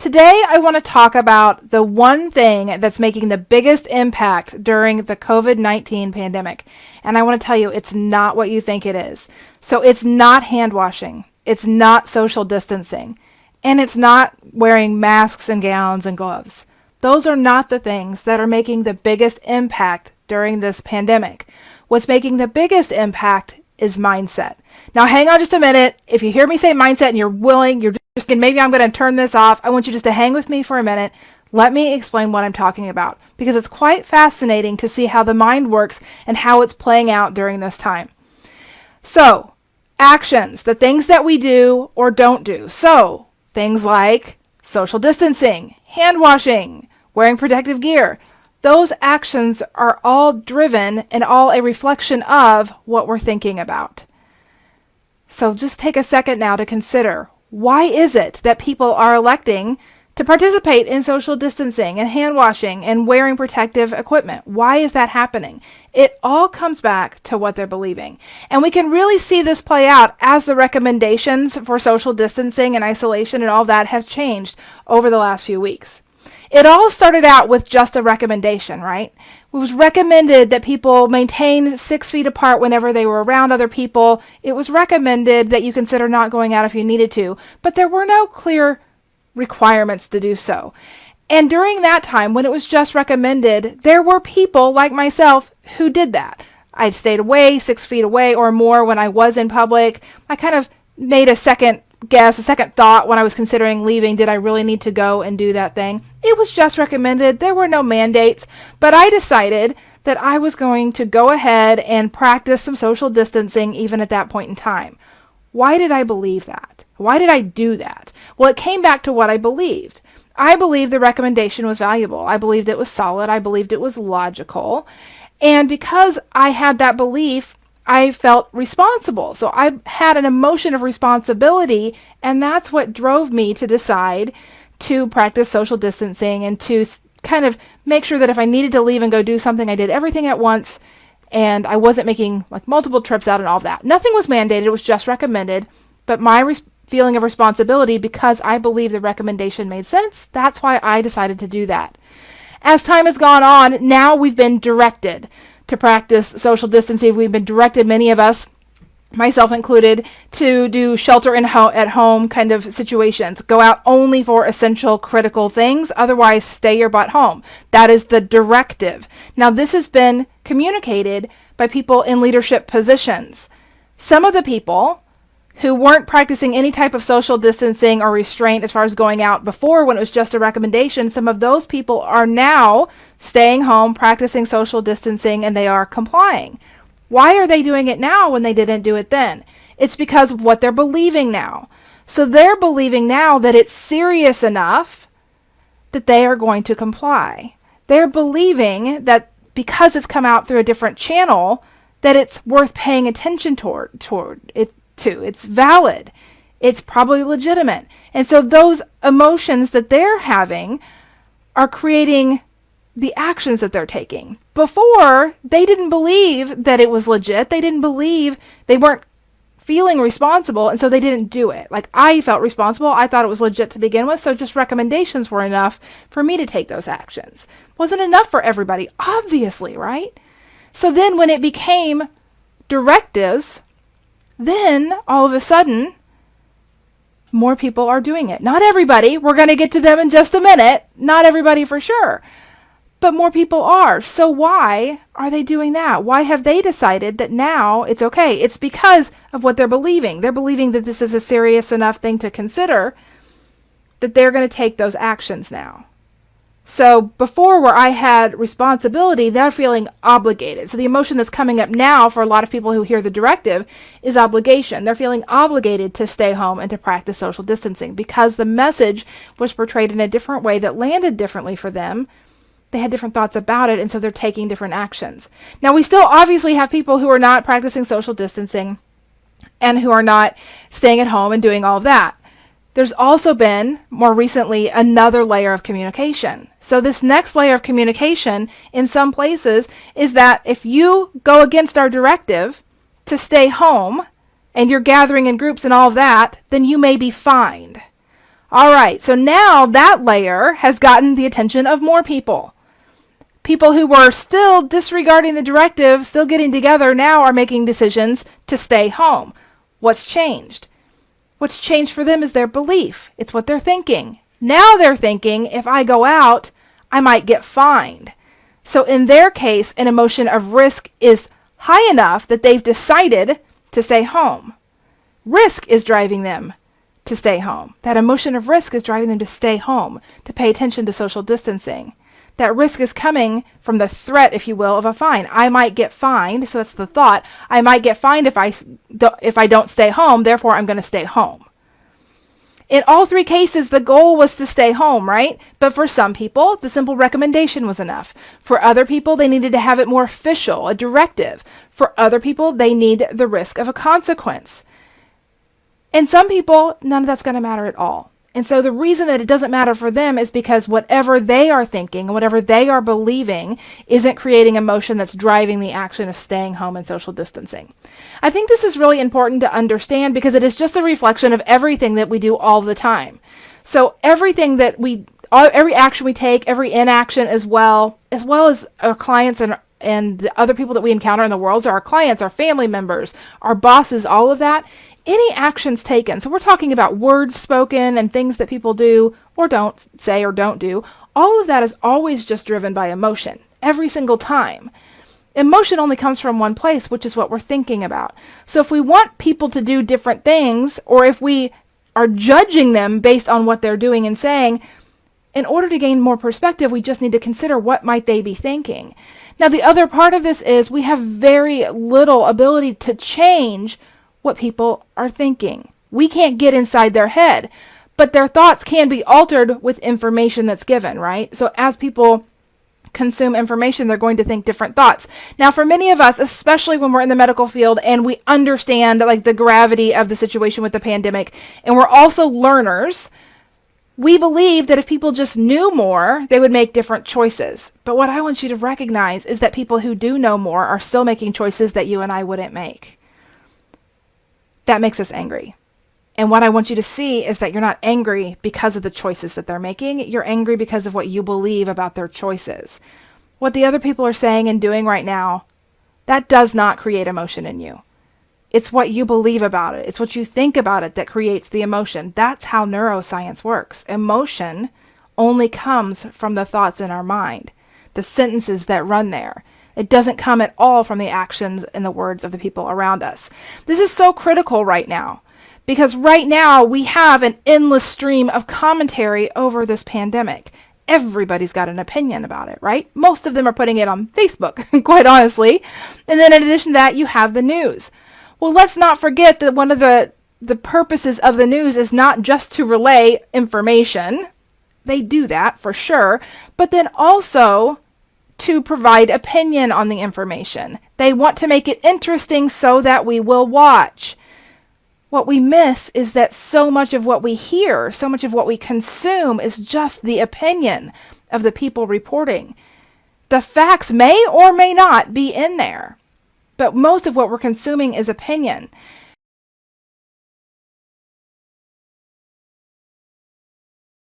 Today, I want to talk about the one thing that's making the biggest impact during the COVID-19 pandemic. And I want to tell you, it's not what you think it is. So it's not hand washing. It's not social distancing. And it's not wearing masks and gowns and gloves. Those are not the things that are making the biggest impact during this pandemic. What's making the biggest impact is mindset. Now, hang on just a minute. If you hear me say mindset and you're willing, you're just maybe I'm going to turn this off. I want you just to hang with me for a minute. Let me explain what I'm talking about, because it's quite fascinating to see how the mind works and how it's playing out during this time. So, actions, the things that we do or don't do. So, things like social distancing, hand washing, wearing protective gear. Those actions are all driven and all a reflection of what we're thinking about. So just take a second now to consider, why is it that people are electing to participate in social distancing and hand washing and wearing protective equipment? Why is that happening? It all comes back to what they're believing. And we can really see this play out as the recommendations for social distancing and isolation and all that have changed over the last few weeks. It all started out with just a recommendation, right? It was recommended that people maintain 6 feet apart whenever they were around other people. It was recommended that you consider not going out if you needed to, but there were no clear requirements to do so. And during that time, when it was just recommended, there were people like myself who did that. I stayed away 6 feet away or more when I was in public. I kind of made a second thought when I was considering leaving. Did I really need to go and do that thing? It was just recommended. There were no mandates, but I decided that I was going to go ahead and practice some social distancing even at that point in time. Why did I believe that? Why did I do that? Well, it came back to what I believed. I believed the recommendation was valuable. I believed it was solid. I believed it was logical. And because I had that belief, I felt responsible. So I had an emotion of responsibility, and that's what drove me to decide to practice social distancing and to kind of make sure that if I needed to leave and go do something, I did everything at once, and I wasn't making like multiple trips out and all that. Nothing was mandated, it was just recommended, but my feeling of responsibility, because I believe the recommendation made sense, that's why I decided to do that. As time has gone on, now we've been directed to practice social distancing. We've been directed, many of us, myself included, to do shelter at home kind of situations. Go out only for essential critical things, otherwise stay your butt home. That is the directive. Now this has been communicated by people in leadership positions. Some of the people who weren't practicing any type of social distancing or restraint as far as going out before, when it was just a recommendation, some of those people are now staying home, practicing social distancing, and they are complying. Why are they doing it now when they didn't do it then? It's because of what they're believing now. So they're believing now that it's serious enough that they are going to comply. They're believing that because it's come out through a different channel, that it's worth paying attention toward it. It's valid. It's probably legitimate. And so those emotions that they're having are creating the actions that they're taking. Before, they didn't believe that it was legit. They didn't believe, they weren't feeling responsible, and so they didn't do it. Like, I felt responsible. I thought it was legit to begin with, so just recommendations were enough for me to take those actions. Wasn't enough for everybody, obviously, right? So then when it became directives, then all of a sudden, more people are doing it. Not everybody. We're going to get to them in just a minute. Not everybody for sure. But more people are. So why are they doing that? Why have they decided that now it's okay? It's because of what they're believing. They're believing that this is a serious enough thing to consider that they're going to take those actions now. So before, where I had responsibility, they're feeling obligated. So the emotion that's coming up now for a lot of people who hear the directive is obligation. They're feeling obligated to stay home and to practice social distancing because the message was portrayed in a different way that landed differently for them. They had different thoughts about it, and so they're taking different actions. Now, we still obviously have people who are not practicing social distancing and who are not staying at home and doing all of that. There's also been, more recently, another layer of communication. So this next layer of communication in some places is that if you go against our directive to stay home and you're gathering in groups and all of that, then you may be fined. All right, so now that layer has gotten the attention of more people. People who were still disregarding the directive, still getting together, now are making decisions to stay home. What's changed? What's changed for them is their belief. It's what they're thinking. Now they're thinking, if I go out, I might get fined. So in their case, an emotion of risk is high enough that they've decided to stay home. Risk is driving them to stay home. That emotion of risk is driving them to stay home, to pay attention to social distancing. That risk is coming from the threat, if you will, of a fine. I might get fined, so that's the thought. I might get fined if I don't stay home, therefore I'm going to stay home. In all three cases, the goal was to stay home, right? But for some people, the simple recommendation was enough. For other people, they needed to have it more official, a directive. For other people, they need the risk of a consequence. And some people, none of that's going to matter at all. And so the reason that it doesn't matter for them is because whatever they are thinking and whatever they are believing isn't creating emotion that's driving the action of staying home and social distancing. I think this is really important to understand because it is just a reflection of everything that we do all the time. So everything that every action we take, every inaction as well as our clients and the other people that we encounter in the world, so our clients, our family members, our bosses, all of that, any actions taken, so we're talking about words spoken and things that people do or don't say or don't do, all of that is always just driven by emotion, every single time. Emotion only comes from one place, which is what we're thinking about. So if we want people to do different things, or if we are judging them based on what they're doing and saying, in order to gain more perspective, we just need to consider what might they be thinking. Now, the other part of this is we have very little ability to change what people are thinking. We can't get inside their head, but their thoughts can be altered with information that's given, right? So as people consume information, they're going to think different thoughts. Now, for many of us, especially when we're in the medical field and we understand like the gravity of the situation with the pandemic, and we're also learners, we believe that if people just knew more, they would make different choices. But what I want you to recognize is that people who do know more are still making choices that you and I wouldn't make. That makes us angry. And what I want you to see is that you're not angry because of the choices that they're making. You're angry because of what you believe about their choices. What the other people are saying and doing right now, that does not create emotion in you. It's what you believe about it. It's what you think about it that creates the emotion. That's how neuroscience works. Emotion only comes from the thoughts in our mind, the sentences that run there. It doesn't come at all from the actions and the words of the people around us. This is so critical right now because right now we have an endless stream of commentary over this pandemic. Everybody's got an opinion about it, right? Most of them are putting it on Facebook, quite honestly. And then in addition to that, you have the news. Well, let's not forget that one of the purposes of the news is not just to relay information. They do that for sure, but then also to provide opinion on the information. They want to make it interesting so that we will watch. What we miss is that so much of what we hear, so much of what we consume is just the opinion of the people reporting. The facts may or may not be in there, but most of what we're consuming is opinion.